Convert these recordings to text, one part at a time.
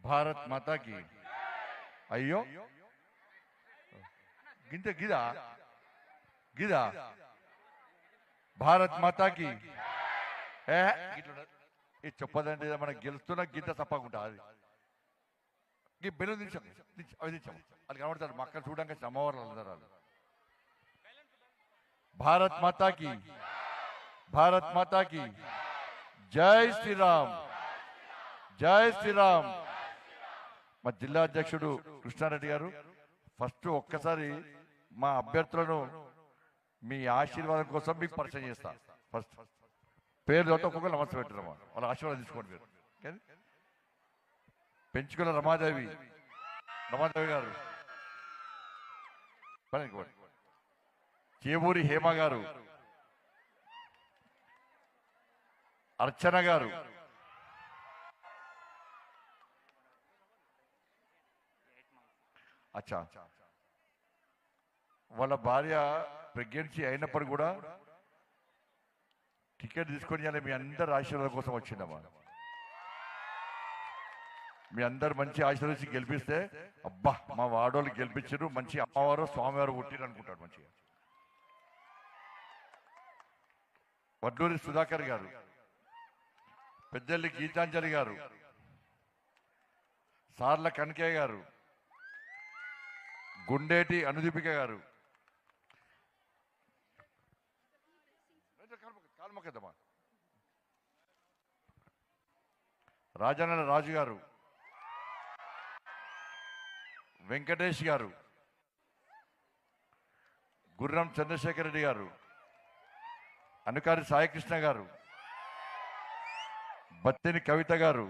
భారత్ మాతాకి అయ్యో గింత గిదా గిదా భారత్ మాతాకి ఇది చెప్పదండి మనకు గెలుస్తున్న గింత తప్పకుండా అది బెలూన్ దించాం అవి దించాం అది కనబడతారు మా అక్కడ చూడడానికి అమ్మవారు అందరాలు భారత్ మాతాకి భారత్ మాతాకి జై శ్రీరామ్ జై శ్రీరామ్. మా జిల్లా అధ్యక్షుడు కృష్ణారెడ్డి గారు ఫస్ట్ ఒక్కసారి మా అభ్యర్థులను మీ ఆశీర్వాదం కోసం మీకు పరిచయం చేస్తా. ఫస్ట్ పేరు చోట ఒక్కొక్కరు నమస్తే పెట్టారమ్మా, వాళ్ళ ఆశీర్వాదం తీసుకోండి మీరు. పెంచుకున్న రమాదేవి గారు, చేవూరి హేమ గారు, అర్చన గారు, అచ్చా వాళ్ళ భార్య ప్రెగ్నెన్సీ అయినప్పుడు కూడా టికెట్ తీసుకొని మీ అందరి ఆశీర్వాదం కోసం వచ్చిందమ్మా. మీ అందరు మంచి ఆశీర్వదించి గెలిపిస్తే అబ్బా మా వాడోళ్ళు గెలిపించారు, మంచి అమ్మవారు స్వామివారు పుట్టిరు అనుకుంటారు మంచిగా. వడ్లూరి సుధాకర్ గారు, పెద్దల్లి గీతాంజలి గారు, సార్ల కనకయ్య గారు, గుండేటి అనుదీపిక గారు, రాజన్న రాజు గారు, వెంకటేష్ గారు, గుర్రం చంద్రశేఖర్ రెడ్డి గారు, అనుకారి సాయికృష్ణ గారు, బత్తిని కవిత గారు,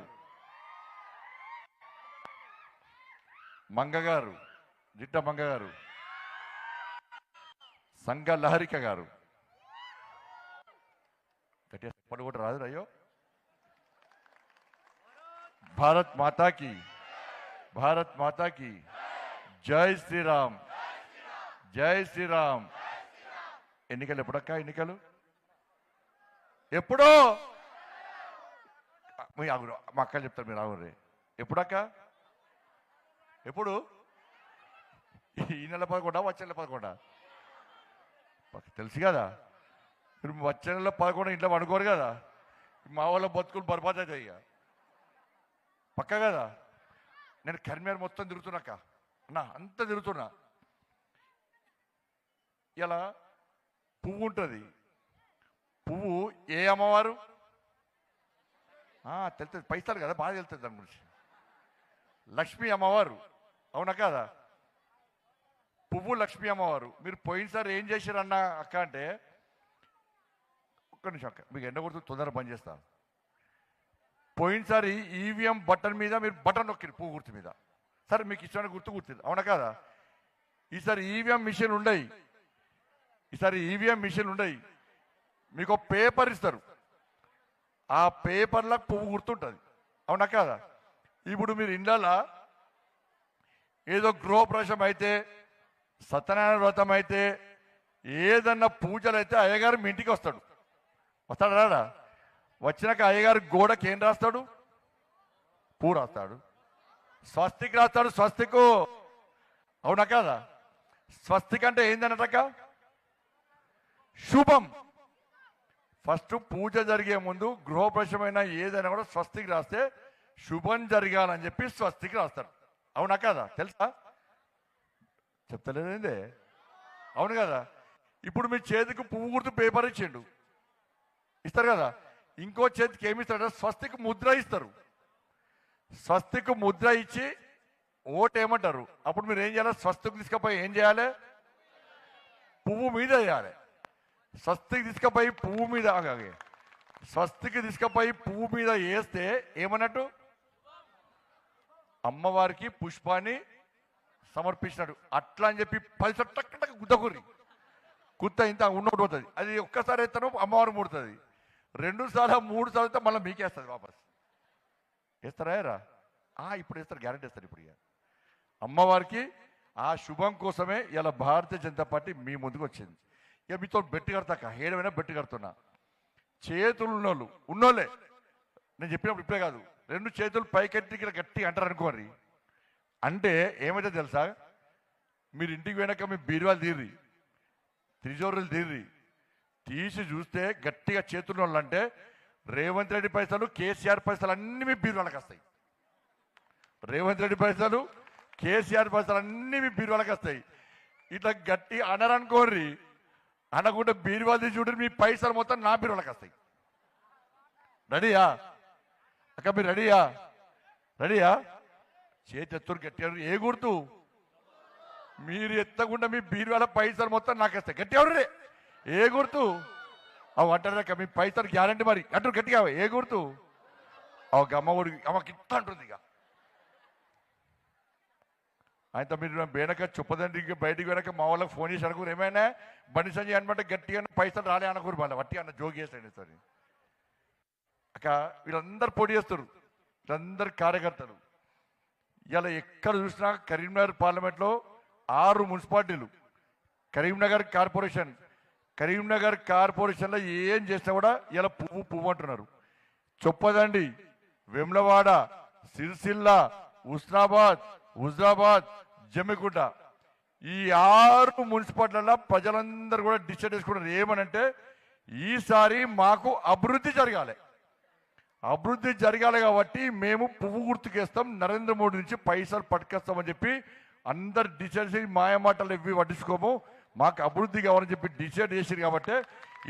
మంగ గారు, జిట్ట మంగ గారు, సంగ లహరిక గారు, పడుకోట రాదు అయ్యో. భారత్ మాతాకి భారత్ మాతాకి జై శ్రీరామ్ జై శ్రీరామ్. ఎన్నికలు ఎప్పుడక్క? ఎన్నికలు ఎప్పుడో మా అక్క చెప్తారు, మీరు ఆగురే. ఎప్పుడక్క? ఎప్పుడు? ఈ నెల 11 వచ్చే నెల 11 తెలుసు కదా. మీరు వచ్చే నెల 11 ఇంట్లో పడుకోరు కదా. మా వాళ్ళ బతుకులు బర్బాద్ అవుతాయి ఇక పక్క కదా. నేను కర్మేర్ మొత్తం తిరుగుతున్నాక అన్నా, అంత తిరుగుతున్నా. ఇలా పువ్వు ఉంటుంది. పువ్వు ఏ అమ్మవారు తెలుస్తుంది, పైసలు కదా బాగా తెలుస్తుంది దాని గురించి. లక్ష్మీ అమ్మవారు అవునా కదా. పువ్వు లక్ష్మీ అమ్మవారు. మీరు పోయినసారి ఏం చేశారన్నా అక్క అంటే, ఒక్క నిమిషం అక్క మీకు ఎండ కొడుతూ తొందరగా బంద్ చేస్తా. పోయినసారి ఈవీఎం బటన్ మీద మీరు బటన్ నొక్కిరు పువ్వు గుర్తు మీద. సరే మీకు ఇష్టమైన గుర్తు గుర్తుంది అవునా కదా. ఈసారి ఈవీఎం మిషన్ ఉండయి, ఈసారి ఈవీఎం మిషన్ ఉండయి. మీకు పేపర్ ఇస్తారు, ఆ పేపర్లో పువ్వు గుర్తుంటుంది అవునా కదా. ఇప్పుడు మీరు ఇండ్లలో ఏదో గృహప్రవేశం అయితే, సత్యనారాయణ వ్రతం అయితే, ఏదన్నా పూజలు అయితే అయ్యగారు మీ ఇంటికి వస్తాడు. వస్తాడు రాడా? వచ్చినాక అయ్యగారు గోడకి ఏం రాస్తాడు? పువ్వు రాస్తాడు. స్వస్తిక్ రాస్తాడు. స్వస్తికు అవునా కదా. స్వస్తిక్ అంటే ఏందన్నటక్క? శుభం. ఫస్ట్ పూజ జరిగే ముందు గృహప్రవేశమైన ఏదైనా కూడా స్వస్తికి రాస్తే శుభం జరగాలని చెప్పి స్వస్తికి రాస్తాడు అవునా కదా. తెలుసా? చెప్తలేదండి అవును కదా. ఇప్పుడు మీ చేతికి పువ్వు గుర్తు పేపర్ ఇచ్చిండు, ఇస్తారు కదా. ఇంకో చేతికి ఏమి ఇస్తాడు? స్వస్తికి ముద్ర ఇస్తారు. స్వస్తికి ముద్ర ఇచ్చి ఓటు ఏమంటారు. అప్పుడు మీరు ఏం చేయాలి? స్వస్తికి తీసుకుపోయి ఏం చేయాలి? పువ్వు మీద వేయాలి. స్వస్తికి తీసుకుపోయి పువ్వు మీద స్వస్తికి తీసుకుపోయి పువ్వు మీద వేస్తే ఏమన్నట్టు? అమ్మవారికి పుష్పాన్ని సమర్పించినాడు. అట్లా అని చెప్పి 10 టక్ గుద్దకుర్రి గుత్త ఇంత ఉన్నట్టు పోతుంది. అది ఒక్కసారి ఎత్తాను అమ్మవారు ముడుతుంది. 2 సార్లు 3 సార్లు అయితే మళ్ళీ మీకేస్తుంది వాపస్. వేస్తారా? ఇప్పుడు వేస్తారు, గ్యారెంటీ వేస్తారు. ఇప్పుడు ఇక అమ్మవారికి ఆ శుభం కోసమే ఇలా భారతీయ జనతా పార్టీ మీ ముందుకు వచ్చింది. ఇక మీతో బెట్టు కడతాక ఏడమైనా బెట్టు కడుతున్నా. చేతులు ఉన్నోళ్ళే నేను చెప్పినప్పుడు ఇప్పుడే కాదు, రెండు చేతులు పైకెత్తి గట్టి అంటారు అనుకోండి. అంటే ఏమైతే తెలుసా, మీరు ఇంటికి వెనక మీ బీరువాలు తీర్రి, తిజోరులు తీర్రి, తీసి చూస్తే గట్టిగా చేతుల్లో వాళ్ళంటే రేవంత్ రెడ్డి పైసలు, కేసీఆర్ పైసలు అన్నీ మీ బీరువాళ్ళకి వస్తాయి. రేవంత్ రెడ్డి పైసలు, కేసీఆర్ పైసలు అన్నీ మీ బీరువాళ్ళకి వస్తాయి. ఇట్లా గట్టి అనరనుకోర్రి, అనకుండా బీరువాళ్ళు చూడండి, మీ పైసలు మొత్తం నా బీరువాళ్ళకి వస్తాయి. రెడీయా అక్క? మీరు రెడీయా? రెడీయా? చేతి ఎత్తురు గట్టిగా. ఏ గుర్తు? మీరు ఎత్తకుండా మీ బీరువాళ్ళ పైసలు మొత్తం నాకు వస్తాయి. గట్టి ఎవరు? ఏ గుర్తు? అవి అంటారు మీ పైసలు గ్యారంటీ. మరి అంటారు గట్టిగా. ఏ గుర్తు? అవి అమ్మ ఒడికి అమ్మకి ఇట్లా అంటుంది. ఇక ఆయనతో మీరు వెనక చుప్పదండి బయటికి వెనక మా వాళ్ళకి ఫోన్ చేసి అనుకోరు, ఏమైనా బండి సంజయ్ అనమాట గట్టిగా పైసలు రాలే అనుకోరు. మళ్ళీ వట్టి అన్న జోగి చేస్తాడు సార్. అక్క వీళ్ళందరూ పోటీ చేస్తారు, వీళ్ళందరు కార్యకర్తలు. ఇలా ఎక్కడ చూసినా కరీంనగర్ పార్లమెంట్లో 6 మున్సిపాలిటీలు, కరీంనగర్ కార్పొరేషన్లో ఏం చేసినా కూడా ఇలా పువ్వు అంటున్నారు. చొప్పదండి, వెమ్లవాడ, సిరిసిల్ల, హుజరాబాద్, జమ్మిగుంట, ఈ 6 మున్సిపాలిటీలలో ప్రజలందరూ కూడా డిసైడ్ చేసుకున్నారు ఏమనంటే ఈసారి మాకు అభివృద్ధి జరగాలి కాబట్టి మేము పువ్వు గుర్తుకేస్తాం, నరేంద్ర మోడీ నుంచి పైసలు పట్టుకొస్తామని చెప్పి అందరు డిసైడ్ చేసి మాయమాటలు ఇవి పట్టించుకోము, మాకు అభివృద్ధి కావాలని చెప్పి డిసైడ్ చేసారు కాబట్టి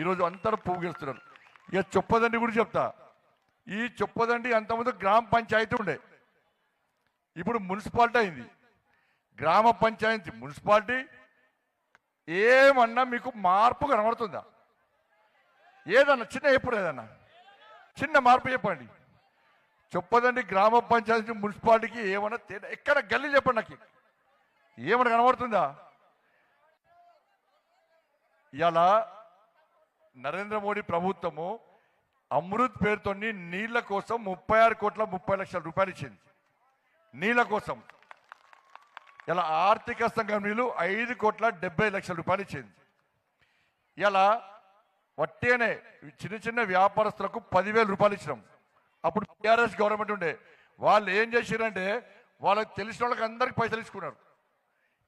ఈరోజు అందరూ పువ్వు గెలుస్తున్నారు. ఇక చొప్పదండి కూడా చెప్తా. ఈ చొప్పదండి అంతకుముందు గ్రామ పంచాయతీ ఉండే, ఇప్పుడు మున్సిపాలిటీ అయింది. గ్రామ పంచాయతీ మున్సిపాలిటీ ఏమన్నా మీకు మార్పు కనబడుతుందా? ఏదన్నా చిన్న మార్పు చెప్పండి. చొప్పదండి గ్రామ పంచాయతీ మున్సిపాలిటీకి ఏమన్నా ఎక్కడ గల్లీ చెప్పండి, నాకు ఏమన్నా కనబడుతుందా? ఇలా నరేంద్ర మోడీ ప్రభుత్వము అమృత్ పేరుతో నీళ్ల కోసం 36,30,00,000 ఇచ్చింది. నీళ్ల కోసం ఇలా ఆర్థిక సంఘం నీళ్లు 5,70,00,000 ఇచ్చింది. ఇలా వట్టేనే చిన్న వ్యాపారస్తులకు 10,000 రూపాయలు ఇచ్చినాం. అప్పుడు టీఆర్ఎస్ గవర్నమెంట్ ఉండే, వాళ్ళు ఏం చేశారంటే వాళ్ళకి తెలిసిన వాళ్ళకి అందరికి పైసలు ఇచ్చుకున్నారు.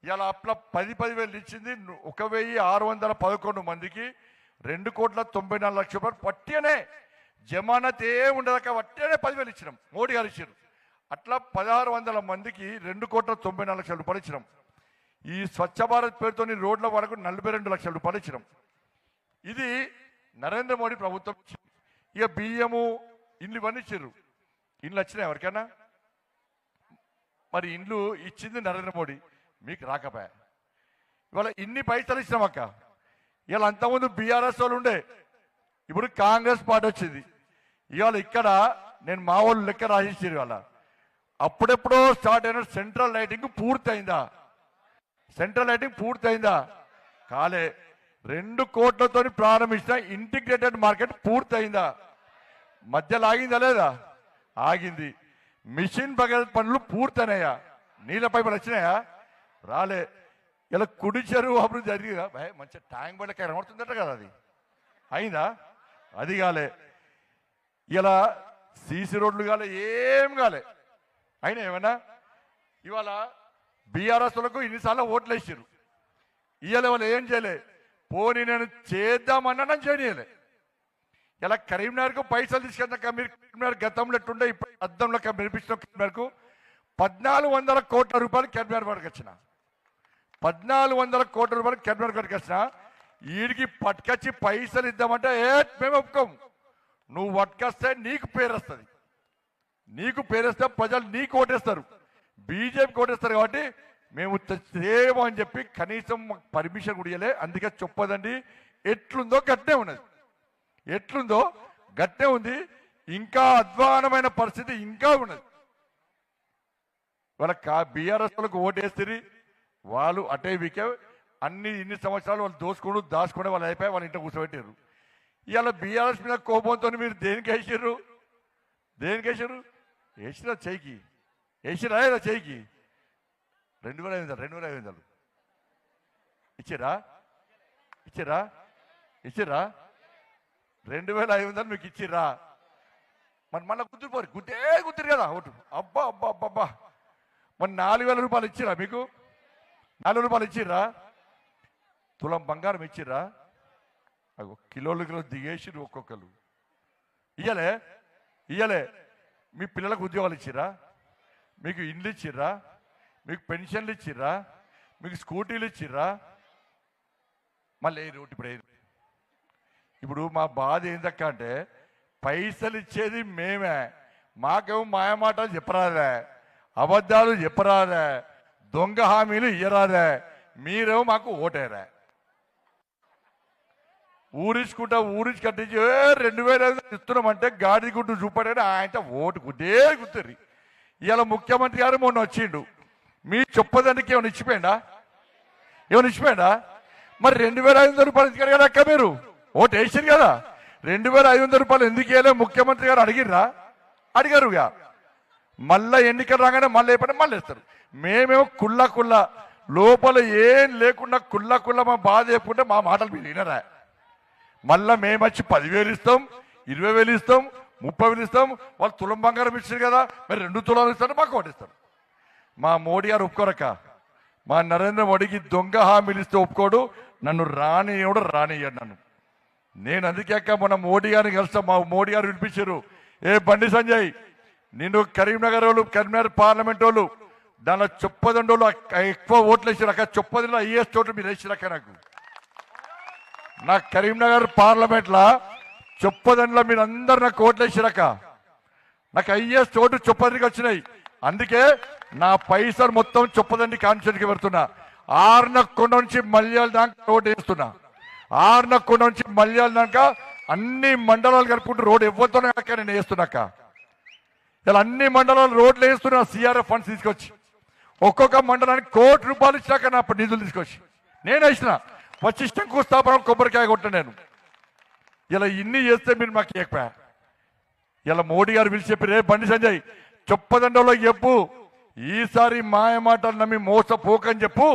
ఇలా అట్లా 10,000 ఇచ్చింది. 1,611 మందికి 2,94,00,000 రూపాయలు వట్టేనే, జమానత్ ఏముండదాక వట్టేనే 10,000 ఇచ్చినాం. మోడీ గారు ఇచ్చారు. అట్లా 1,600 మందికి 2,94,00,000 రూపాయలు ఇచ్చినాం. ఈ స్వచ్ఛ భారత్ పేరుతో రోడ్ల వరకు 42 లక్షల రూపాయలు ఇచ్చినాం. ఇది నరేంద్ర మోడీ ప్రభుత్వం. ఇక బియ్యము, ఇండ్లు ఇవన్నీ ఇచ్చారు. ఇండ్లు వచ్చినాయి ఎవరికైనా? మరి ఇండ్లు ఇచ్చింది నరేంద్ర మోడీ, మీకు రాకపోయా. ఇవాళ ఇన్ని పైసలు ఇచ్చినాం అక్క. ఇవాళ అంతకుముందు బీఆర్ఎస్ వాళ్ళు ఉండే, ఇప్పుడు కాంగ్రెస్ పార్టీ వచ్చింది. ఇవాళ ఇక్కడ నేను మా వాళ్ళు లెక్క రాసిచ్చారు. ఇవాళ అప్పుడెప్పుడో స్టార్ట్ అయిన సెంట్రల్ లైటింగ్ పూర్తయిందా? కాలే. 2 కోట్లతో ప్రారంభించిన ఇంటిగ్రేటెడ్ మార్కెట్ పూర్తయిందా? మధ్యలో ఆగిందా లేదా? ఆగింది. మిషన్ భగీరథ పనులు పూర్తయినాయా? నీళ్ళ పైపులు వచ్చినాయా? రాలే. ఇలా కుడి చెరువు అభివృద్ధి జరిగిందా? మంచి ట్యాంక్ బండ్లకి కనబడుతుందట కదా, అది అయిందా? అది కాలే. ఇలా సీసీ రోడ్లు కాలే, ఏం కాలే. అయినా ఏమన్నా? ఇవాళ బీఆర్ఎస్ వాళ్ళకు ఇన్నిసార్లు ఓట్లు వేసారు. ఇవాళ వాళ్ళు ఏం చేయలే. పోనీ నేను చేద్దామన్నా నన్ను చేయలే. ఇలా కరీంనగర్కు పైసలు తీసుకెళ్తాక మీరు కరీంనగర్ గతంలో ఎట్టుండే ఇప్పుడు అద్దంలో మెరిపించిన కరీంనగర్కు 1,400 కోట్ల రూపాయలు కరీంనగర్ వరకు వచ్చిన 1,400 కోట్ల రూపాయలు కరీంనగర్ వరకు వచ్చిన వీడికి పట్టుకొచ్చి పైసలు ఇద్దామంటే మేము ఒప్పుకోము. నువ్వు పట్టుకొస్తే నీకు పేరు వస్తుంది, ప్రజలు నీకు ఓటేస్తారు, బీజేపీకి ఓటేస్తారు. కాబట్టి మేము చేయము అని చెప్పి కనీసం పర్మిషన్ కూడా ఇవ్వలే. అందుకే చొప్పదండి ఎట్లుందో గట్టే ఉంది. ఇంకా అధ్వానమైన పరిస్థితి ఇంకా ఉన్నది. వాళ్ళ బీఆర్ఎస్ వాళ్ళకు ఓటేస్తుంది, వాళ్ళు అటే వీకే ఇన్ని సంవత్సరాలు వాళ్ళు దాచుకుని వాళ్ళు అయిపోయి వాళ్ళ ఇంట్లో కూర్చోబెట్టారు. ఇవాళ బీఆర్ఎస్ మీద కోపంతో మీరు దేనికి వేసారు? వేసిరా చెయ్యికి, వేసిరా చెయ్యికి 2,500 ఇచ్చిరా 2,500 మీకు ఇచ్చిరా? మరి మళ్ళీ గుర్తుపోరు గుర్తురు కదా ఓటు. అబ్బా అబ్బా అబ్బా అబ్బా. మరి 4,000 రూపాయలు ఇచ్చిరా మీకు? 4,000 రూపాయలు ఇచ్చిర్రా? తులం బంగారం ఇచ్చిర్రా? కిలోలు దిగేసిరు ఒక్కొక్కరు. ఇయ్యలే. మీ పిల్లలకు ఉద్యోగాలు ఇచ్చిర్రా? మీకు ఇండ్లు ఇచ్చిర్రా? మీకు పెన్షన్లు ఇచ్చిర్రా? మీకు స్కూటీలు ఇచ్చిర్రా? మళ్ళీ ఇప్పుడు మా బాధ ఏందక్క అంటే పైసలు ఇచ్చేది మేమే, మాకేమో మాయమాటలు చెప్పరాదే, అబద్ధాలు చెప్పరాదే, దొంగ హామీలు ఇయ్యరాదే, మీరేమో మాకు ఓటేరా. ఊరించి కట్టించి 2,000 ఇస్తున్నామంటే గాడి గుడ్డు చూపడని ఆయన ఓటు గుర్తుర్రి. ఇవాళ ముఖ్యమంత్రి గారు మొన్న వచ్చిండు, మీ చెప్పదానికి ఏమైనా ఇచ్చిపోయిందా? మరి 2,500 రూపాయలు ఇచ్చారు కదా అక్క, మీరు ఓటు వేసారు కదా. 2,500 రూపాయలు ఎందుకు వేయలే ముఖ్యమంత్రి గారు అడిగారుగా. మళ్ళా ఎన్నికలు రాగానే మళ్ళీ వేస్తారు. మేమేమో కుళ్ళ లోపల ఏం లేకుండా కుళ్ళ మా బాధ చెప్పుకుంటే మా మాటలు మీరు వినరా. మళ్ళా మేమొచ్చి 10,000 ఇస్తాం, 20,000 ఇస్తాం, 30,000 ఇస్తాం. వాళ్ళు తులం బంగారం ఇచ్చారు కదా, మరి 2 తులాలు ఇస్తారు, మాకు ఓటిస్తారు. మా మోడీ గారు ఒప్పుకోరక్క. మా నరేంద్ర మోడీకి దొంగ హామీలు ఇస్తే ఒప్పుకోడు, నన్ను రానియ్యాడు నన్ను. నేను అందుకే అక్క మొన్న మోడీ గారిని కలుస్తాం. మా మోడీ గారు వినిపించారు, ఏ బండి సంజయ్ నిన్ను కరీంనగర్ పార్లమెంట్ వాళ్ళు దానిలో చొప్పదండోళ్ళు ఎక్కువ ఓట్లు వేసారు అక్క. చొప్పదంలో హైయెస్ట్ ఓట్లు మీరు వేసారక్క. నాకు కరీంనగర్ పార్లమెంట్లో చొప్పదండలో మీరు అందరు నాకు ఓట్లు వేసారక్క. నాకు హైయెస్ట్ ఓటు చొప్పదండికి వచ్చినాయి. అందుకే నా పైసలు మొత్తం చొప్పదండి కాన్స్టిట్యూన్సీకి పెడుతున్నా. ఆర్నకొండ నుంచి మల్యాల దాకా రోడ్డు వేస్తున్నా. ఆర్నకొండ నుంచి మల్యాల దాకా అన్ని మండలాలు కలుపుకుంటూ రోడ్డు ఎవరితోనే నేను వేస్తున్నాక. ఇలా అన్ని మండలాలు రోడ్లు వేస్తున్నా. సిఆర్ఎఫ్ ఫండ్స్ తీసుకొచ్చి ఒక్కొక్క మండలానికి ₹1 కోటి ఇచ్చినాక నా నిధులు తీసుకొచ్చి నేను వేసిన. వచ్చి శంకుస్థాపన కొబ్బరికాయ కొట్ట నేను. ఇలా ఇన్ని చేస్తే మీరు మాకు ఏకపోయా. ఇలా మోడీ గారు పిలిచి చెప్పి, రే బండి సంజయ్ చొప్పదండలో చెప్పు, ఈసారి మాయమాటలు నమ్మి మోసపోకని చెప్పు,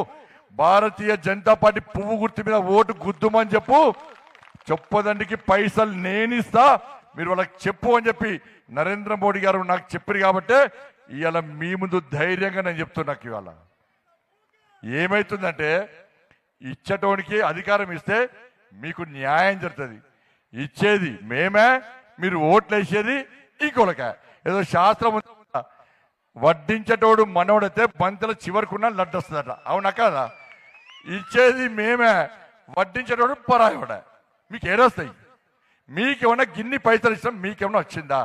భారతీయ జనతా పార్టీ పువ్వు గుర్తు మీద ఓటు గుద్దుమని చెప్పు, చొప్పదండికి పైసలు నేనిస్తా, మీరు వాళ్ళకి చెప్పు అని చెప్పి నరేంద్ర మోడీ గారు నాకు చెప్పారు. కాబట్టి ఇవాళ మీ ముందు ధైర్యంగా నేను చెప్తున్నా. ఇవాళ ఏమైతుందంటే ఇచ్చటోనికి అధికారం ఇస్తే మీకు న్యాయం జరుగుతుంది. ఇచ్చేది మేమే, మీరు ఓట్లు వేసేది ఇంకొక ఏదో శాస్త్రం వడ్డించటోడు మనోడైతే బంతల చివరికున్న లడ్డు వస్తుందట. అవునా కాదా? ఇచ్చేది మేమే, వడ్డించేటోడు పరాయోడ. మీకు ఏడొస్తాయి? మీకేమన్నా గిన్ని పైసలు ఇస్తాం, మీకేమన్నా వచ్చిందా?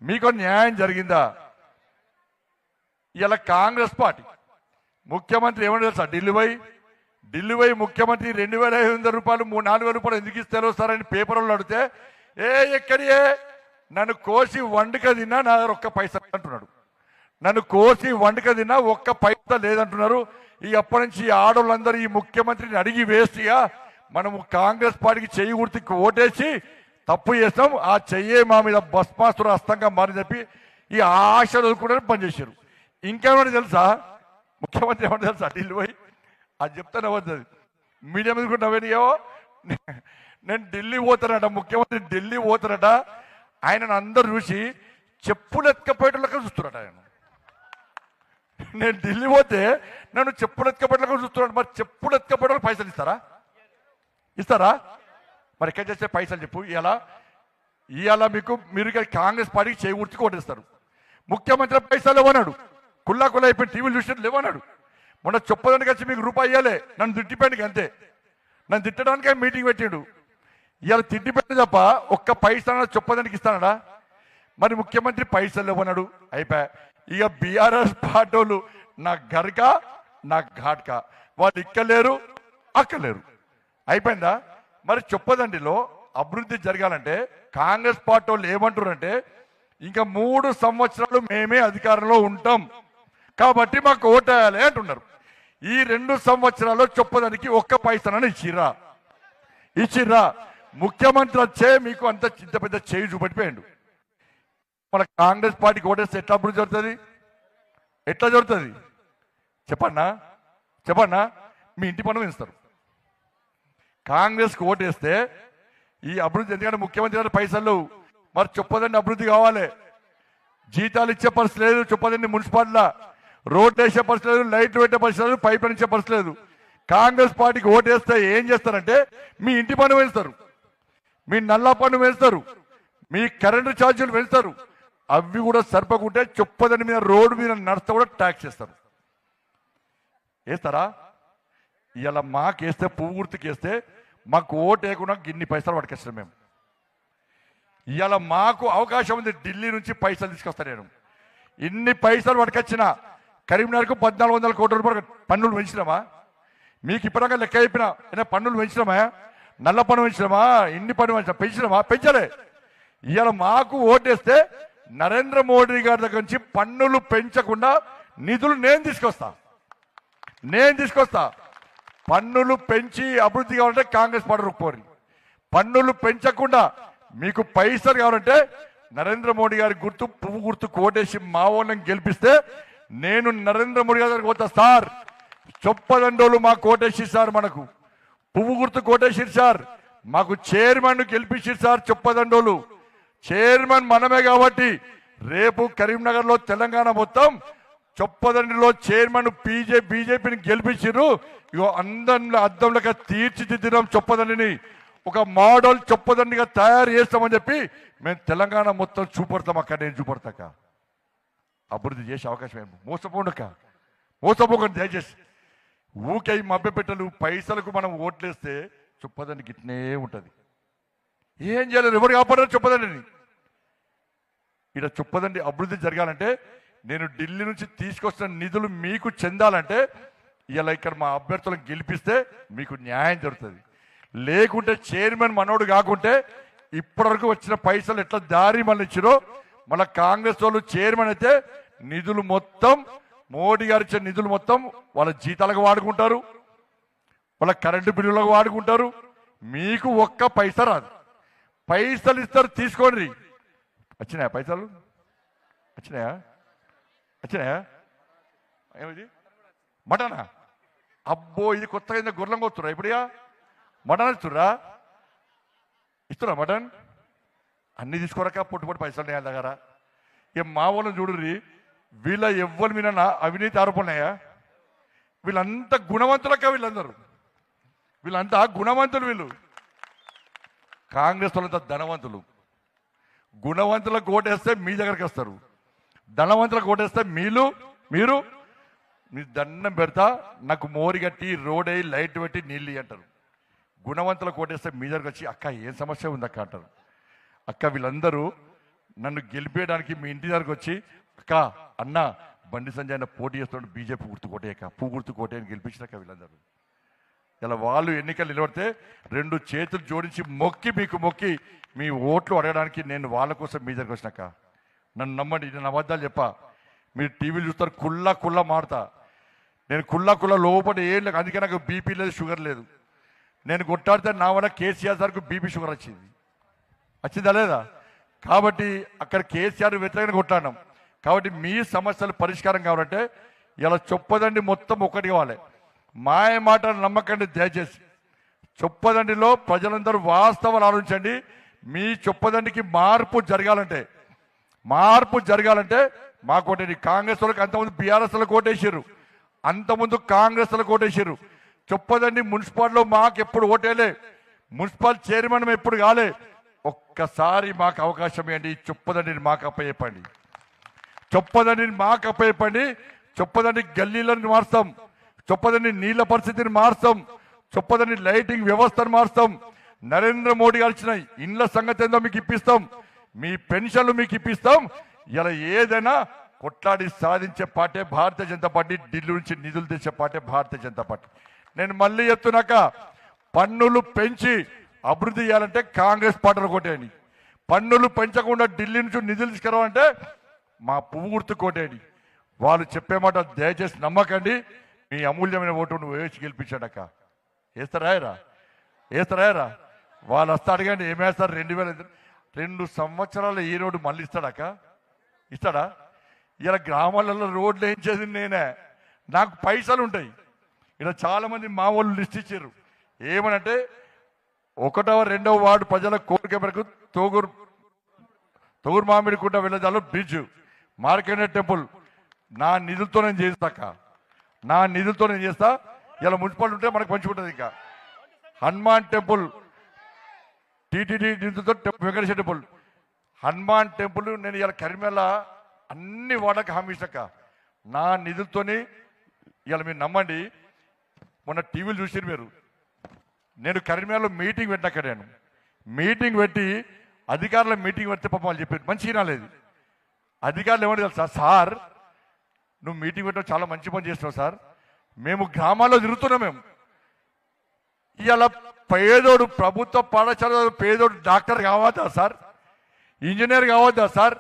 మీకు న్యాయం జరిగిందా? ఇలా కాంగ్రెస్ పార్టీ ముఖ్యమంత్రి ఏమన్నా తెలుసా? ఢిల్లీ పోయి ముఖ్యమంత్రి 2,500 రూపాయలు 4,000 రూపాయలు ఎందుకు ఇస్తారో సార్ అని పేపర్ వాళ్ళు అడిగితే, ఎక్కడియే నన్ను కోసి వండుక తిన్నా నా దగ్గర ఒక్క పైసా అంటున్నాడు. నన్ను కోసి వండుక తిన్నా ఒక్క పైసా లేదంటున్నారు. ఈ అప్పటి నుంచి ఆడవాళ్ళందరూ ఈ ముఖ్యమంత్రిని అడిగి వేస్ట్గా మనము కాంగ్రెస్ పార్టీకి చెయ్యి గుర్తుకి ఓటేసి తప్పు చేస్తాం, ఆ చెయ్యే మా మీద భస్మాసుర హస్తంగా మారని చెప్పి ఈ ఆశ వదులుకుంటే పనిచేశారు. ఇంకేమన్నా తెలుసా? ముఖ్యమంత్రి ఏమన్నా తెలుసా? ఢిల్లీ పోయి అది చెప్తానే వద్దు, మీడియా మీద కూడా నవ్వేనియో, నేను ఢిల్లీ పోతానట, ముఖ్యమంత్రి ఢిల్లీ పోతానట. ఆయనను అందరు చూసి చెప్పులు ఎత్తుకపోయేటోళ్ళకి చూస్తున్నాడు. ఆయన నేను ఢిల్లీ పోతే నన్ను చెప్పులు ఎత్తుకపోయేటోళ్ళకి చూస్తున్నాడు. మరి చెప్పులు ఎత్తుకపోయేటోళ్ళకి పైసలు ఇస్తారా? మరి ఎక్కడ చేస్తే పైసలు చెప్పు. ఇవాళ మీరు కాంగ్రెస్ పార్టీకి చేయి గుర్తుకు ఓటేస్తారు. ముఖ్యమంత్రి పైసలు ఇవ్వనాడు, కుల్లా అయిపోయి టీవీలు చూసినట్లు ఇవ్వనాడు. మొన్న చొప్పదానికి వచ్చి మీకు రూపాయి ఇవ్వలే, నన్ను తిట్టిపోయానికి అంతే. నన్ను తిట్టడానికే మీటింగ్ పెట్టిండు. ఇవాళ తిట్టిపెట్టి తప్ప ఒక్క పైసా చొప్పదానికి ఇస్తానడా? మరి ముఖ్యమంత్రి పైసలు ఇవ్వనాడు, అయిపోయా. ఇక బీఆర్ఎస్ పార్టీలు నా గర్కా నా ఘాట్కా, వాళ్ళు ఇక్కలేరు అక్కలేరు, అయిపోయిందా? మరి చొప్పదండిలో అభివృద్ధి జరగాలంటే కాంగ్రెస్ పార్టీ వాళ్ళు ఏమంటారంటే, ఇంకా 3 సంవత్సరాలు మేమే అధికారంలో ఉంటాం కాబట్టి మాకు ఓటేయాలి అంటున్నారు. ఈ 2 సంవత్సరాల్లో చొప్పదానికి ఒక్క పైసనని ఇచ్చిర్రా? ముఖ్యమంత్రి వచ్చే మీకు అంత ఇంత పెద్ద చేయి చూపెట్టిపోయాడు. మన కాంగ్రెస్ పార్టీకి ఓటేస్తే ఎట్లా అభివృద్ధి జరుగుతుంది? ఎట్లా జరుగుతుంది చెప్పన్నా? మీ ఇంటి పనులు ఇస్తారు. కాంగ్రెస్కి ఓటేస్తే ఈ అభివృద్ధి, ఎందుకంటే ముఖ్యమంత్రి గారు పైసలు మరి చొప్పదండి అభివృద్ధి కావాలి. జీతాలు ఇచ్చే పరిస్థితి లేదు చొప్పదండి మున్సిపాలిటీలో, రోడ్లు వేసే పరిస్థితి లేదు, లైట్లు పెట్టే పరిస్థితి లేదు, పైపులు ఇచ్చే పరిస్థితి లేదు. కాంగ్రెస్ పార్టీకి ఓటు వేస్తే ఏం చేస్తారంటే మీ ఇంటి పన్ను పెంచుతారు, మీ నల్లా పన్ను పెంచుతారు, మీ కరెంటు ఛార్జీలు పెంచుతారు. అవి కూడా సరిపకుంటే చొప్పదండి మీద రోడ్డు మీద నడిస్తే కూడా ట్యాక్స్ వేస్తారు. వేస్తారా? ఇలా మాకేస్తే పువ్వు గుర్తుకేస్తే మాకు ఓటు వేయకుండా ఇన్ని పైసలు పట్టుకొస్తాం మేము. ఇవాళ మాకు అవకాశం ఉంది, ఢిల్లీ నుంచి పైసలు తీసుకొస్తాను నేను. ఇన్ని పైసలు పట్టుకొచ్చిన కరీంనగర్కు 1400 కోట్ల రూపాయలు పన్నులు పెంచినామా? మీకు ఇప్పటిదాకా లెక్క చెప్పినా ఏదైనా పన్నులు పెంచినామా? నల్ల పన్ను పెంచినామా? ఇన్ని పన్ను పెంచినామా? పెంచలే. ఇవాళ మాకు ఓటేస్తే నరేంద్ర మోడీ గారి దగ్గర నుంచి పన్నులు పెంచకుండా నిధులు నేను తీసుకొస్తా. పన్నులు పెంచి అభివృద్ధి కావాలంటే కాంగ్రెస్ పార్టీ రూపుకోరి. పన్నులు పెంచకుండా మీకు పైసలు కావాలంటే నరేంద్ర మోడీ గారి గుర్తు పువ్వు గుర్తు కోటేసి మా వాళ్ళని గెలిపిస్తే నేను నరేంద్ర మోడీ గారి దగ్గరికి పోతా. సార్ చొప్పదండోలు మా కోటేసి సార్, మనకు పువ్వు గుర్తు కోటేసిరు సార్, మాకు చైర్మన్ గెలిపించారు సార్. చొప్పదండోలు చైర్మన్ మనమే కాబట్టి రేపు కరీంనగర్ లో తెలంగాణ మొత్తం చొప్పదండిలో చైర్మన్ బీజేపీని గెలిపించారు. ఇగో అద్దంలో తీర్చిదిద్దినాం చొప్పదండిని, ఒక మోడల్ చొప్పదండిగా తయారు చేస్తామని చెప్పి మేము తెలంగాణ మొత్తం చూపడతాం. అక్కడ నేను చూపడతాక అభివృద్ధి చేసే అవకాశం ఏమో. మోసపోకండి దయచేసి. ఊకే మభ్యపెట్టలు పైసలకు మనం ఓట్లేస్తే చొప్పదండి గిట్నే ఉంటుంది. ఏం చేయలేదు, ఎవరు కాపాడారు చొప్పదండిని? ఇక్కడ చొప్పదండి అభివృద్ధి జరగాలంటే నేను ఢిల్లీ నుంచి తీసుకొస్తున్న నిధులు మీకు చెందాలంటే ఇలా ఇక్కడ మా అభ్యర్థులను గెలిపిస్తే మీకు న్యాయం జరుగుతుంది. లేకుంటే చైర్మన్ మనోడు కాకుంటే ఇప్పటివరకు వచ్చిన పైసలు ఎట్లా దారి మళ్ళీ ఇచ్చిరో మళ్ళీ కాంగ్రెస్ వాళ్ళు చైర్మన్ అయితే నిధులు మొత్తం మోడీ గారు ఇచ్చిన నిధులు మొత్తం వాళ్ళ జీతాలకు వాడుకుంటారు, వాళ్ళ కరెంటు బిల్లులకు వాడుకుంటారు. మీకు ఒక్క పైసా రాదు. పైసలు ఇస్తారు, తీసుకోండి. వచ్చినాయా పైసలు? వచ్చినాయా? ఏమిది మటనా? అబ్బో ఇది కొత్తగా గుర్రం కొత్తురా ఇప్పుడుగా మటన్ ఇస్తురా మటన్ అన్ని తీసుకోరాక పొట్టుపొట్టు పైసలు నేను దగ్గర. ఇక మా వాళ్ళని చూడుర్రి, వీళ్ళ ఎవ్వరి మీద అవినీతి ఆరోపణయా? వీళ్ళంతా గుణవంతులక్క, వీళ్ళంతా గుణవంతులు. వీళ్ళు కాంగ్రెస్ వాళ్ళంతా ధనవంతులు. గుణవంతులకు ఓటేస్తే మీ దగ్గరికి వస్తారు, ధనవంతులకు ఓటేస్తే మీరు మీ దండం పెడతా నాకు మోరి కట్టి రోడ్ అయ్యి లైట్ పెట్టి నీళ్ళు అంటారు. గుణవంతులకు ఓటేస్తే మీ దగ్గరకు వచ్చి అక్క ఏం సమస్య ఉంది అక్క అంటారు. అక్క వీళ్ళందరూ నన్ను గెలిపేయడానికి మీ ఇంటి దగ్గరకు వచ్చి అక్క అన్న బండి సంజయ్ అన్న పోటీ చేస్తున్నాడు, బీజేపీ గుర్తు కోటేయక పువ్వు గుర్తు కోటేయని గెలిపించినాక వీళ్ళందరూ ఇలా వాళ్ళు ఎన్నికలు నిలబడితే 2 చేతులు జోడించి మీకు మొక్కి మీ ఓట్లు అడగడానికి నేను వాళ్ళ కోసం మీ దగ్గరకు వచ్చినాక నన్ను నమ్మండి. నేను అబద్ధాలు చెప్పా. మీరు టీవీలు చూస్తారు, కుల్లా మాడతా. నేను కుల్లా లోపల ఏం లేదు. అందుకే నాకు బీపీ లేదు, షుగర్ లేదు. నేను కొట్టాడితే నా వల్ల కేసీఆర్ సార్కు బీపీ షుగర్ వచ్చిందా లేదా? కాబట్టి అక్కడ కేసీఆర్ వ్యతిరేకంగా కొట్లాడినాం. కాబట్టి మీ సమస్యలు పరిష్కారం కావాలంటే ఇలా చొప్పదండి మొత్తం ఒకటి కావాలి. మాయ మాటలు నమ్మకండి దయచేసి. చొప్పదండిలో ప్రజలందరూ వాస్తవాలు ఆలోచించండి. మీ చొప్పదండికి మార్పు జరగాలంటే మాకోటేది కాంగ్రెస్ వాళ్ళకి అంతకుముందు బీఆర్ఎస్ వాళ్ళకి ఓటేసారు, అంతకుముందు కాంగ్రెస్ వాళ్ళకి ఓటేసారు. చొప్పదండి మున్సిపాలిటీలో మాకు ఎప్పుడు ఓటేలే, మున్సిపల్ చైర్మన్ ఎప్పుడు కాలే. ఒక్కసారి మాకు అవకాశం ఇవ్వండి. చొప్పదండిని మాకు అప్పచెప్పండి. చొప్పదండి గల్లీలను మారుస్తాం, చొప్పదండి నీళ్ల పరిస్థితిని మారుస్తాం, చొప్పదండి లైటింగ్ వ్యవస్థను మారుస్తాం. నరేంద్ర మోడీ గారు ఇచ్చిన ఇండ్ల సంగతి ఏందో మీకు ఇప్పిస్తాం, మీ పెన్షన్లు మీకు ఇప్పిస్తాం. ఇలా ఏదైనా కొట్లాడి సాధించే పార్టీ భారతీయ జనతా పార్టీ, ఢిల్లీ నుంచి నిధులు తెచ్చే పార్టీ భారతీయ జనతా పార్టీ. నేను మళ్ళీ చెప్తున్నాక పన్నులు పెంచి అభివృద్ధి చేయాలంటే కాంగ్రెస్ పార్టీలు కోటేయండి. పన్నులు పెంచకుండా ఢిల్లీ నుంచి నిధులు తీసుకురావాలంటే మా పువ్వు గుర్తు కోటేయండి. వాళ్ళు చెప్పే మాట దయచేసి నమ్మకండి. మీ అమూల్యమైన ఓటు నువ్వు వేసి గెలిపించాడక్క. వేస్తారా? వాళ్ళు వస్తా అడగండి ఏమేస్తారు. 2 సంవత్సరాలు ఈ రోడ్డు మళ్ళీ ఇస్తాడా? ఇలా గ్రామాలలో రోడ్లు వేయించేది నేనే, నాకు పైసలు ఉంటాయి. ఇలా చాలా మంది మా వాళ్ళు లిస్ట్ ఇచ్చారు. ఏమనంటే 1వ 2వ వార్డు ప్రజల కోరిక మేరకు తోగూరు తూరు మామిడికుంట వెళ్ళేదాలో బ్రిడ్జ్, మార్కెట్ టెంపుల్ నా నిధులతో నేను చేస్తాక, నా నిధులతో నేను చేస్తా. ఇలా మున్సిపాలిటీ ఉంటే మనకు మంచిగా ఉంటుంది. ఇంకా హనుమాన్ టెంపుల్ టీటీడీ నిధులతో వెంకటేశ్వర టెంపుల్, హనుమాన్ టెంపుల్ నేను ఇలా కరిమేళ అన్ని వాడక హామీ ఇస్తాక నా నిధులతోని. ఇలా మీరు నమ్మండి, మొన్న టీవీలు చూసారు మీరు, నేను కరిమేళలో మీటింగ్ పెట్టాక, నేను మీటింగ్ పెట్టి అధికారుల మీటింగ్ పెడితే పాపం వాళ్ళు చెప్పారు మంచిగా రాలేదు. అధికారులు ఏమని తెలుసా, సార్ నువ్వు మీటింగ్ పెట్టడం చాలా మంచి పని చేస్తున్నావు సార్, మేము గ్రామాల్లో తిరుగుతున్నాం. మేము ఇవాళ పేదోడు ప్రభుత్వ పాఠశాల పేదోడు డాక్టర్ కావద్దా సార్, ఇంజనీర్ కావద్దా సార్,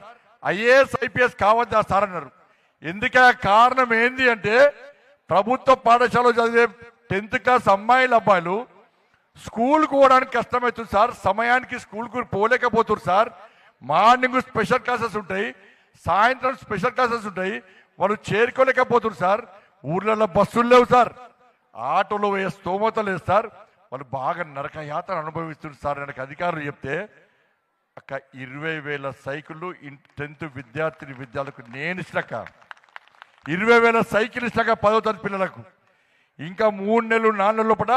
ఐఏఎస్ ఐపీఎస్ కావద్దా సార్ అన్నారు. ఎందుకే కారణం ఏంది అంటే, ప్రభుత్వ పాఠశాలలో చదివే 10th క్లాస్ అమ్మాయిలు అబ్బాయిలు స్కూల్కి పోవడానికి కష్టమవుతుంది సార్, సమయానికి స్కూల్కి పోలేకపోతున్నారు సార్. మార్నింగ్ స్పెషల్ క్లాసెస్ ఉంటాయి, సాయంత్రం స్పెషల్ క్లాసెస్ ఉంటాయి, వాళ్ళు చేరుకోలేకపోతున్నారు సార్. ఊర్లలో బస్సులు లేవు సార్, ఆటోలో వేసే స్తోమత లేదు సార్, వాళ్ళు బాగా నరకయాత్ర అనుభవిస్తున్నారు సార్. నాకు అధికారులు చెప్తే అక్క 20,000 సైకిళ్ళు 10th విద్యార్థులకు నేను ఇచ్చినాక, 20,000 సైకిల్ ఇచ్చినాక 10వ తరగతి పిల్లలకు. ఇంకా 3 నెలలు 4 నెలల లోపల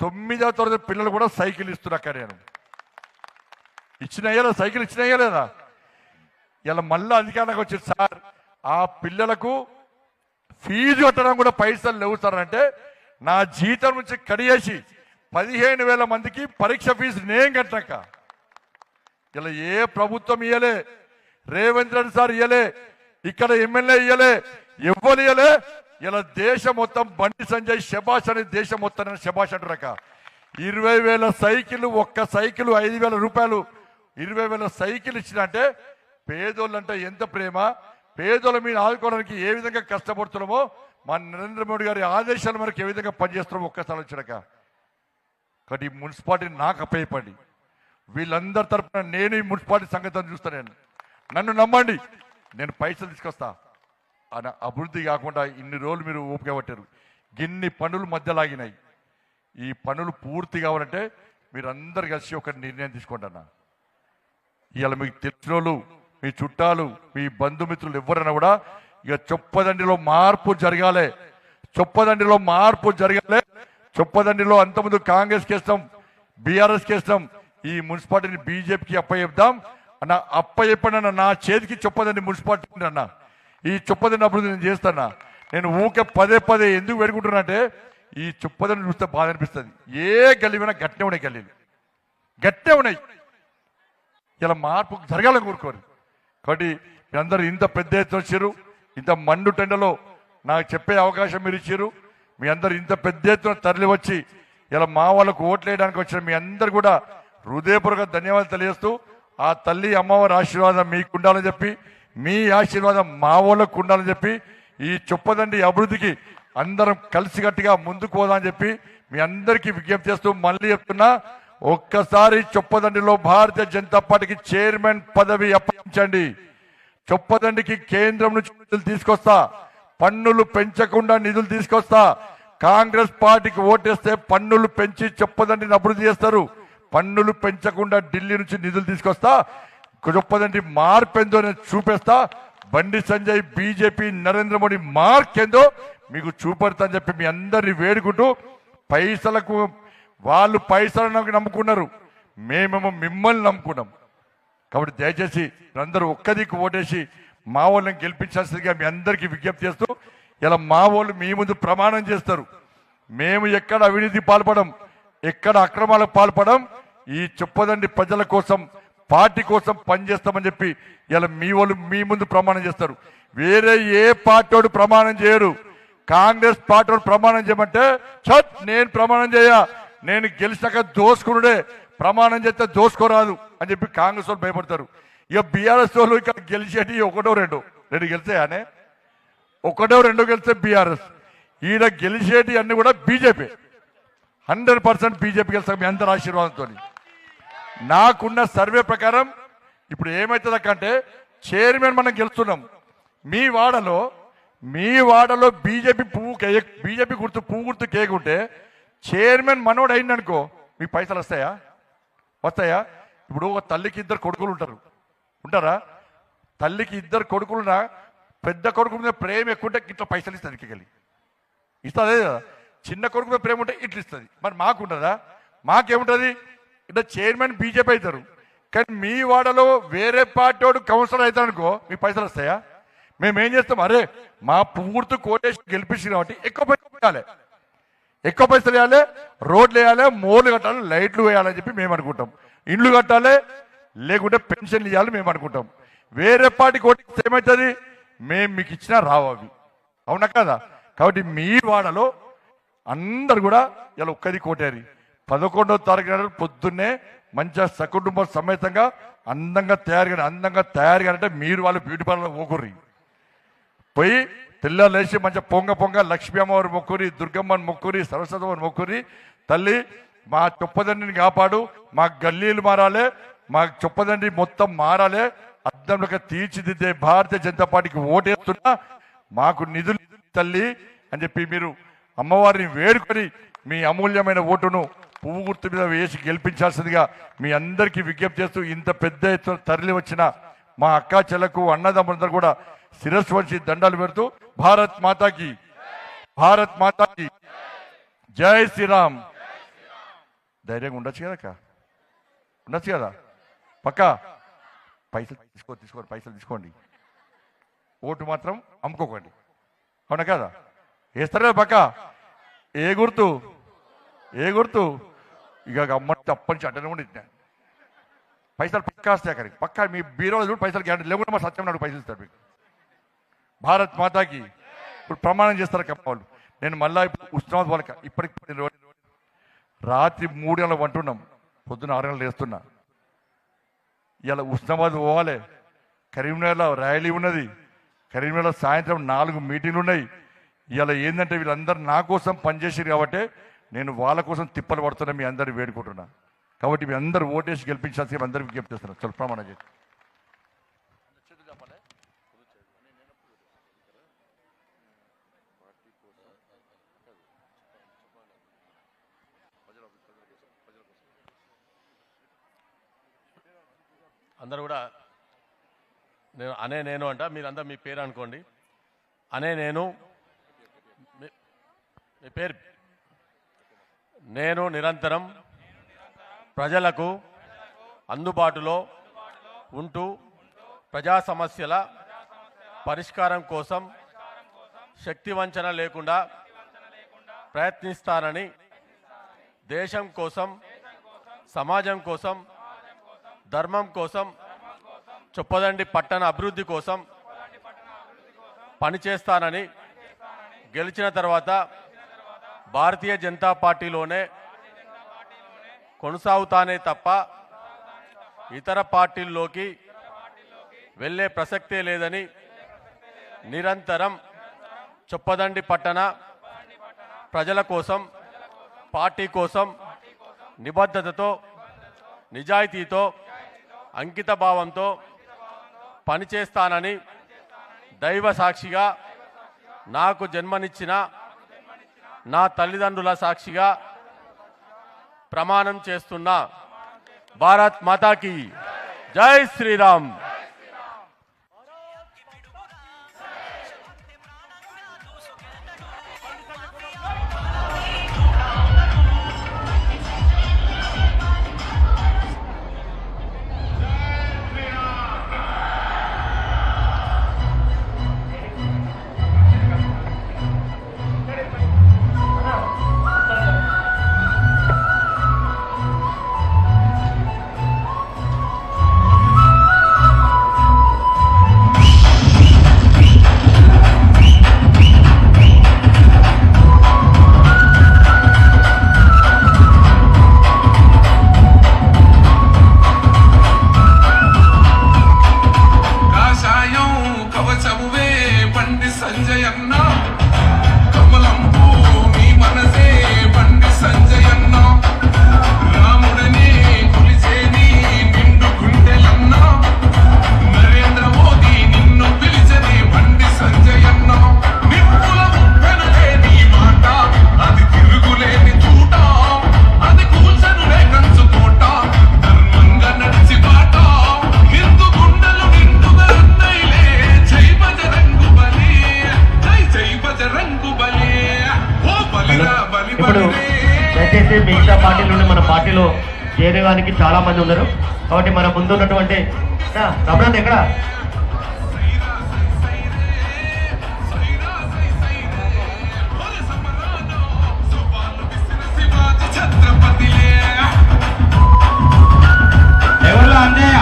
9వ తరగతి పిల్లలు కూడా సైకిల్ ఇస్తున్నాక నేను ఇచ్చినయ్యా, సైకిల్ ఇచ్చినయ్యా లేదా. ఇలా మళ్ళీ అధికారంగా వచ్చింది సార్, ఆ పిల్లలకు ఫీజు కట్టడం కూడా పైసలు లేవు సార్ అంటే, నా జీతం నుంచి కడియేసి 15,000 మందికి పరీక్ష ఫీజు నేను కట్టాక. ఇలా ఏ ప్రభుత్వం ఇయ్యలే, రేవంత్ రెడ్డి సార్ ఇయ్యలే, ఇక్కడ ఎమ్మెల్యే ఇయ్యలే, ఎవ్వరు ఇయ్యలే. ఇలా దేశం మొత్తం బండి సంజయ్ శబాష్ అని దేశం మొత్తం శబాష్ అంటారక. 20,000 సైకిల్, ఒక్క సైకిల్ 5,000 రూపాయలు, 20,000 సైకిల్ ఇచ్చినంటే పేదోళ్ళంటే ఎంత ప్రేమ, పేదోళ్ళ మీద ఆదుకోవడానికి ఏ విధంగా కష్టపడుతున్నామో, మా నరేంద్ర మోడీ గారి ఆదేశాల మేరకు ఏ విధంగా పనిచేస్తున్నామో ఒక్కసారి వచ్చినాక. కాబట్టి ఈ మున్సిపాలిటీ నాకు అప్పయ్యపడి వీళ్ళందరి తరఫున నేను ఈ మున్సిపాలిటీ సంగతిని చూస్తాను. నన్ను నమ్మండి, నేను పైసలు తీసుకొస్తా. అభివృద్ధి కాకుండా ఇన్ని రోజులు మీరు ఓపిక పట్టారు, గిన్ని పనులు మధ్యలాగినాయి. ఈ పనులు పూర్తి కావాలంటే మీరందరు కలిసి ఒక నిర్ణయం తీసుకోండి అన్న. ఇవాళ మీకు తెలిసిన వాళ్ళు, మీ చుట్టాలు, మీ బంధుమిత్రులు ఎవరైనా కూడా ఇక చొప్పదండిలో మార్పు జరగాలి, చొప్పదండిలో మార్పు జరగాలి. చొప్పదండిలో అంతకుముందు కాంగ్రెస్కి ఇస్తాం, బీఆర్ఎస్కి ఇస్తాం, ఈ మున్సిపాలిటీని బీజేపీకి అప్పచెప్దాం అన్న. అప్పచెప్పనన్న నా చేతికి చొప్పదండి మున్సిపాలిటీ అన్న. ఈ చొప్పదండి అభివృద్ధి నేను చేస్తానా. నేను ఊకే పదే ఎందుకు పెట్టుకుంటున్నా అంటే, ఈ చొప్పదండి చూస్తే బాధ అనిపిస్తుంది. ఏ గల్లీమైనా గట్టే ఉన్నాయి, గల్లీలు గట్టే ఉన్నాయి. ఇలా మార్పు జరగాలని కోరుకోరు. కాబట్టి మీరందరూ ఇంత పెద్ద ఎత్తున వచ్చారు, ఇంత మండు టెండలో నాకు చెప్పే అవకాశం మీరు ఇచ్చారు. మీ అందరు ఇంత పెద్ద ఎత్తున తరలి వచ్చి ఇలా మా వాళ్ళకు ఓట్లు వేయడానికి వచ్చిన మీ అందరు కూడా హృదయపూర్వక ధన్యవాదాలు తెలియజేస్తూ, ఆ తల్లి అమ్మవారి ఆశీర్వాదం మీకు ఉండాలని చెప్పి, మీ ఆశీర్వాదం మా వాళ్ళకు ఉండాలని చెప్పి, ఈ చొప్పదండి అభివృద్ధికి అందరం కలిసికట్టుగా ముందుకు పోదామని చెప్పి మీ అందరికీ విజ్ఞప్తి చేస్తూ మళ్ళీ చెప్తున్నా, ఒక్కసారి చొప్పదండిలో భారతీయ జనతా పార్టీకి చైర్మన్ పదవి అప్పగించండి. చొప్పదండికి కేంద్రం నుంచి నిధులు తీసుకొస్తా, పన్నులు పెంచకుండా నిధులు తీసుకొస్తా. కాంగ్రెస్ పార్టీకి ఓటేస్తే పన్నులు పెంచి చొప్పదండిని అభివృద్ధి చేస్తారు, పన్నులు పెంచకుండా ఢిల్లీ నుంచి నిధులు తీసుకొస్తా. చొప్పదండి మార్పు ఏందో నేను చూపిస్తా. బండి సంజయ్, బీజేపీ, నరేంద్ర మోడీ మార్క్ ఏందో మీకు చూపెడతా అని చెప్పి మీ అందరినీ వేడుకుంటూ, పైసలకు వాళ్ళు పైసలను నమ్ముకున్నారు, మేమేమో మిమ్మల్ని నమ్ముకున్నాం. కాబట్టి దయచేసి అందరూ ఒక్కదికి ఓటేసి మా వాళ్ళని గెలిపించాల్సిందిగా మీ అందరికీ విజ్ఞప్తి చేస్తూ, ఇలా మా వాళ్ళు మీ ముందు ప్రమాణం చేస్తారు, మేము ఎక్కడ అవినీతి పాల్పడం, ఎక్కడ అక్రమాలకు పాల్పడం, ఈ చొప్పదండి ప్రజల కోసం, పార్టీ కోసం పనిచేస్తామని చెప్పి ఇలా మీ వాళ్ళు మీ ముందు ప్రమాణం చేస్తారు. వేరే ఏ పార్టీ ప్రమాణం చేయరు. కాంగ్రెస్ పార్టీ ప్రమాణం చేయమంటే చట్ నేను ప్రమాణం చేయ, నేను గెలిచాక దోసుకునుడే, ప్రమాణం చేస్తే దోసుకోరాదు అని చెప్పి కాంగ్రెస్ వాళ్ళు భయపడతారు. ఇక బీఆర్ఎస్ వాళ్ళు ఇక్కడ గెలిచేటి ఒకటో రెండు గెలిచాయనే, ఒకటో రెండో గెలిస్తే బీఆర్ఎస్, ఈడ గెలిచేటి అన్ని కూడా బీజేపీ, 100% బీజేపీ గెలుస్తాం మీ అందరి ఆశీర్వాదంతో. నాకున్న సర్వే ప్రకారం ఇప్పుడు ఏమవుతుందంటే, చైర్మన్ మనం గెలుస్తున్నాం, మీ వాడలో బీజేపీ గుర్తు పువ్వు గుర్తు కేకుంటే చైర్మన్ మనోడు అయిందనుకో, మీకు పైసలు వస్తాయా? ఇప్పుడు ఒక తల్లికి 2 కొడుకులు ఉంటారు, ఉంటారా? తల్లికి ఇద్దరు కొడుకులున్నా పెద్ద కొడుకు మీద ప్రేమ ఎక్కువ ఉంటే ఇట్లా పైసలు ఇస్తుంది, ఇంటికెళ్ళి ఇస్తుంది కదా. చిన్న కొడుకు మీద ప్రేమ ఉంటే ఇట్లా ఇస్తుంది. మరి మాకుంటుందా? మాకేముంటుంది? ఇట్లా చైర్మన్ బీజేపీ అవుతారు, కానీ మీ వాడలో వేరే పార్టీ వాడు కౌన్సిలర్ అవుతాడు అనుకో, మీకు పైసలు వస్తాయా? మేమేం చేస్తాం, అరే మా పూర్తి కోటేషన్ గెలిపించింది కాబట్టి ఎక్కువ పైసలు వేయాలి, ఎక్కువ పైసలు వేయాలి, రోడ్లు వేయాలి, మోర్లు కట్టాలి, లైట్లు వేయాలని చెప్పి మేము అనుకుంటాం. ఇండ్లు కట్టాలి, లేకుంటే పెన్షన్లు ఇవ్వాలి మేము అనుకుంటాం. వేరే పార్టీ కోటేషన్ ఏమవుతుంది? మేము మీకు ఇచ్చినా రావు అవి, అవునా కదా? కాబట్టి మీ వాడలో అందరు కూడా ఇలా ఒక్కది కోటేరి 11వ తారీఖు నాడు పొద్దున్నే మంచిగా సకుటుంబ సమేతంగా అందంగా తయారుగానంటే మీరు వాళ్ళు బ్యూటీ పార్లర్ పోకుర్రి, పోయి తెల్లారు లేచి మంచిగా పొంగ లక్ష్మీ అమ్మవారి మొక్కురి, దుర్గమ్మని మొక్కురి, సరస్వతమ్మని మొక్కురి. తల్లి మా చొప్పదండిని కాపాడు, మా గల్లీలు మారాలి, మా చొప్పదండి మొత్తం మారాలి, అద్దంలోకి తీర్చిదిద్దే భారతీయ జనతా పార్టీకి ఓటేస్తున్నా మాకు నిధులు తల్లి అని చెప్పి మీరు అమ్మవారిని వేడుకొని మీ అమూల్యమైన ఓటును పువ్వు గుర్తు మీద వేసి గెలిపించాల్సిందిగా మీ అందరికీ విజ్ఞప్తి చేస్తూ, ఇంత పెద్ద ఎత్తున తరలి వచ్చిన మా అక్కా చెల్లకు అన్నదమ్ములందరూ కూడా శిరస్సు వంచి దండాలు పెడుతూ భారత్ మాతాకి జై శ్రీరామ్. ధైర్యంగా ఉండొచ్చు కదా, ఉండొచ్చు కదా. పక్కా పైసలు తీసుకోండి, పైసలు తీసుకోండి, ఓటు మాత్రం అమ్ముకోకండి, అవునా కదా? వేస్తారా పక్కా? ఏ గుర్తు ఇక అమ్మటి అప్పటి నుంచి అడ్డనే కూడా ఇచ్చిన పైసలు పక్కా వస్తాయి అక్కడికి, పక్కా మీ బీరో చూడు పైసలు గ్యారెంటీ లేకుండా మా సత్యం నాడు పైసలు ఇస్తారు మీకు. భారత్ మాతాకి ఇప్పుడు ప్రమాణం చేస్తారు వాళ్ళు. నేను మళ్ళీ ఇప్పుడు ఉష్ణాబాద్ వాళ్ళకి ఇప్పటికి రాత్రి 3 గంటలకు వంటున్నాం, పొద్దున్న 6 గంటలు వేస్తున్నా. ఇలా ఉష్ణాబాద్ పోవాలి, కరీంనగర్లో ర్యాలీ ఉన్నది, కరీంనగర్లో సాయంత్రం 4 మీటింగ్లు ఉన్నాయి. ఇలా ఏంటంటే వీళ్ళందరూ నా కోసం పనిచేసారు కాబట్టి నేను వాళ్ళ కోసం తిప్పలు పడుతున్నా, మీ అందరిని వేడుకుంటున్నా. కాబట్టి మీ అందరూ ఓటేసి గెలిపించాల్సి అందరికీ విజ్ఞప్తి చేస్తున్నారు. చాలా ప్రమాణం చేసి అందరూ కూడా నేను అంట, మీరందరూ మీ పేరు అనుకోండి. నేను మీ పేరు. నేను నిరంతరం ప్రజలకు అందుబాటులో ఉంటూ ప్రజా సమస్యల పరిష్కారం కోసం శక్తి వంచన లేకుండా ప్రయత్నిస్తానని, దేశం కోసం, సమాజం కోసం, ధర్మం కోసం, చొప్పదండి పట్టణ అభివృద్ధి కోసం పనిచేస్తానని, గెలిచిన తర్వాత భారతీయ జనతా పార్టీలోనే కొనసాగుతానే తప్ప ఇతర పార్టీల్లోకి వెళ్ళే ప్రసక్తే లేదని నిరంతరం చొప్పదండి పట్టణ ప్రజల కోసం, పార్టీ కోసం నిబద్ధతతో, నిజాయితీతో, అంకిత భావంతో పనిచేస్తానని దైవ సాక్షిగా, నాకు జన్మనిచ్చిన నా తల్లిదండ్రుల సాక్షిగా ప్రమాణం చేస్తున్నా. భారత్ మాతాకి జై శ్రీరామ్. చేరేవానికి చాలా మంది ఉన్నారు. కాబట్టి మన ముందు ఉన్నటువంటి రమణాథ్ ఎక్కడ ఎవరు అందేయ